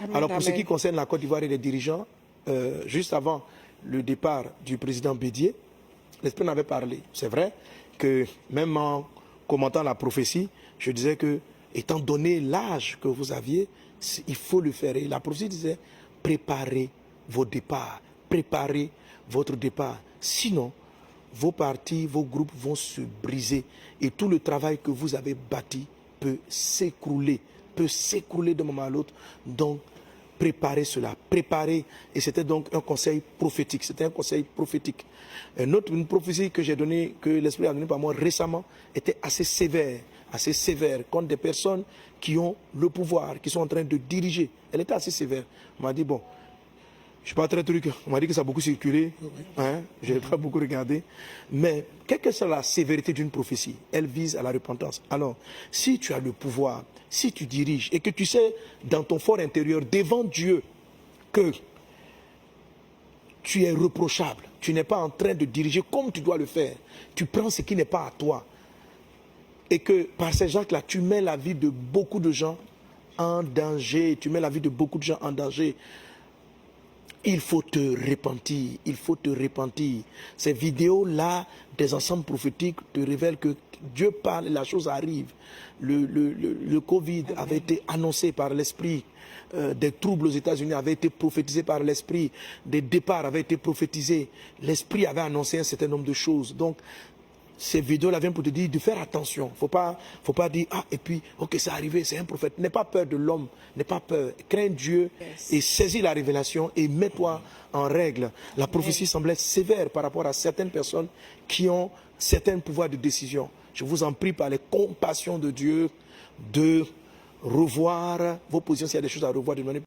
Amen, Alors, pour amen. ce qui concerne la Côte d'Ivoire et les dirigeants, juste avant le départ du président Bédié, l'Esprit en avait parlé. C'est vrai que même en commentant la prophétie, je disais que, étant donné l'âge que vous aviez, il faut le faire. Et la prophétie disait, préparez vos départs, préparez votre départ. Sinon, vos partis, vos groupes vont se briser et tout le travail que vous avez bâti peut s'écrouler d'un moment à l'autre. Donc, préparez cela, préparez. Et c'était donc un conseil prophétique. C'était un conseil prophétique. Une prophétie que j'ai donnée, que l'Esprit a donnée par moi récemment, était assez sévère contre des personnes qui ont le pouvoir, qui sont en train de diriger. Elle était assez sévère. On m'a dit, bon, je ne suis pas très truc, on m'a dit que ça a beaucoup circulé, hein? Je n'ai pas beaucoup regardé. Mais quelle que soit la sévérité d'une prophétie, elle vise à la repentance. Alors, si tu as le pouvoir, si tu diriges et que tu sais dans ton fort intérieur, devant Dieu, que tu es reprochable, tu n'es pas en train de diriger comme tu dois le faire, tu prends ce qui n'est pas à toi, et que par ces actes-là, tu mets la vie de beaucoup de gens en danger, tu mets la vie de beaucoup de gens en danger, il faut te repentir, il faut te repentir. Ces vidéos-là, des ensembles prophétiques te révèlent que Dieu parle et la chose arrive. Le Covid avait été annoncé par l'Esprit, des troubles aux États-Unis avaient été prophétisés par l'Esprit, des départs avaient été prophétisés. L'Esprit avait annoncé un certain nombre de choses. Donc, ces vidéos-là viennent pour te dire de faire attention. Faut pas dire, ah, et puis, ok, c'est arrivé, c'est un prophète. N'aie pas peur de l'homme, n'aie pas peur. Crains Dieu et saisis la révélation et mets-toi en règle. La prophétie semblait sévère par rapport à certaines personnes qui ont certains pouvoirs de décision. Je vous en prie par les compassions de Dieu de revoir vos positions s'il y a des choses à revoir de manière